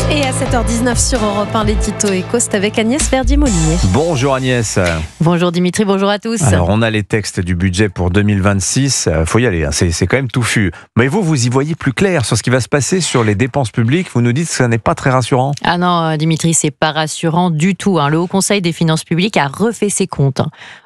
Et à 7h19 sur Europe 1, l'édito éco, c'est avec Agnès Verdier-Molinier. Bonjour Agnès. Bonjour Dimitri, bonjour à tous. Alors on a les textes du budget pour 2026, faut y aller, hein. C'est quand même touffu. Mais vous y voyez plus clair sur ce qui va se passer sur les dépenses publiques, vous nous dites que ça n'est pas très rassurant. Ah non Dimitri, c'est pas rassurant du tout. Le Haut Conseil des finances publiques a refait ses comptes.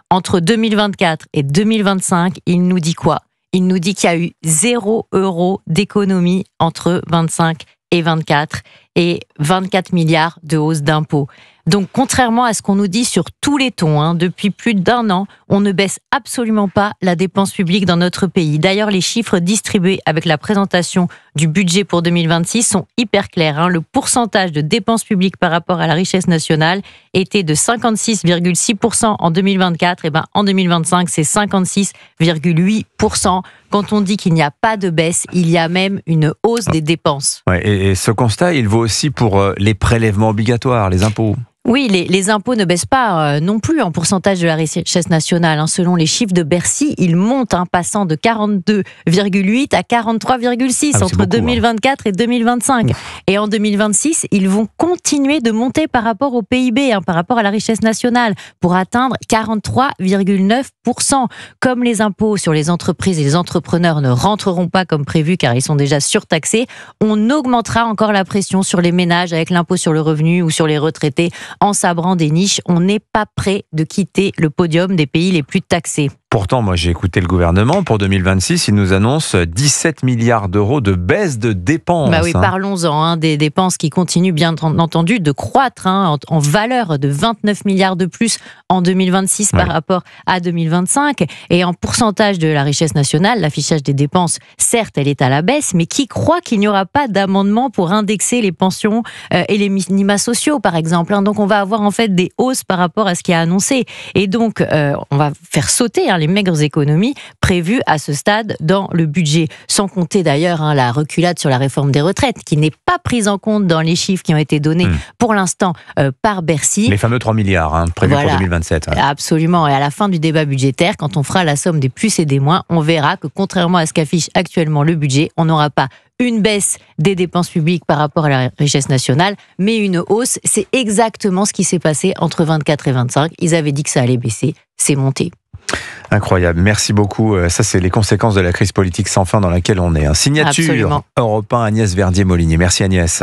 Entre 2024 et 2025, il nous dit quoi ? Il nous dit qu'il y a eu 0 € d'économie entre 25 et 24 et 24 milliards de hausse d'impôts. Donc, contrairement à ce qu'on nous dit sur tous les tons, depuis plus d'1 an, on ne baisse absolument pas la dépense publique dans notre pays. D'ailleurs, les chiffres distribués avec la présentation du budget pour 2026 sont hyper clairs. Le pourcentage de dépenses publiques par rapport à la richesse nationale était de 56,6% en 2024. Et en 2025, c'est 56,8%. Quand on dit qu'il n'y a pas de baisse, il y a même une hausse des dépenses. Ouais, et ce constat, il vaut aussi pour les prélèvements obligatoires, les impôts. Oui, les impôts ne baissent pas non plus en pourcentage de la richesse nationale. Selon les chiffres de Bercy, ils montent, passant de 42,8 à 43,6 entre 2024 et 2025. Et en 2026, ils vont continuer de monter par rapport au PIB, par rapport à la richesse nationale, pour atteindre 43,9%. Comme les impôts sur les entreprises et les entrepreneurs ne rentreront pas comme prévu car ils sont déjà surtaxés, on augmentera encore la pression sur les ménages avec l'impôt sur le revenu ou sur les retraités. En sabrant des niches, on n'est pas prêt de quitter le podium des pays les plus taxés. Pourtant, moi j'ai écouté le gouvernement, pour 2026, il nous annonce 17 milliards d'euros de baisse de dépenses. Oui, parlons-en, des dépenses qui continuent bien entendu de croître en valeur de 29 milliards de plus en 2026 par rapport à 2025. Et en pourcentage de la richesse nationale, l'affichage des dépenses, certes, elle est à la baisse, mais qui croit qu'il n'y aura pas d'amendement pour indexer les pensions et les minima sociaux, par exemple. Donc on va avoir en fait des hausses par rapport à ce qui est annoncé. Et donc, on va faire sauter les maigres économies prévues à ce stade dans le budget. Sans compter d'ailleurs la reculade sur la réforme des retraites, qui n'est pas prise en compte dans les chiffres qui ont été donnés pour l'instant par Bercy. Les fameux 3 milliards prévus pour 2027. Absolument. Et à la fin du débat budgétaire, quand on fera la somme des plus et des moins, on verra que contrairement à ce qu'affiche actuellement le budget, on n'aura pas une baisse des dépenses publiques par rapport à la richesse nationale, mais une hausse. C'est exactement ce qui s'est passé entre 24 et 25. Ils avaient dit que ça allait baisser, c'est monté. Incroyable, merci beaucoup. Ça, c'est les conséquences de la crise politique sans fin dans laquelle on est. Signature Europe 1, Agnès Verdier-Molinier. Merci Agnès.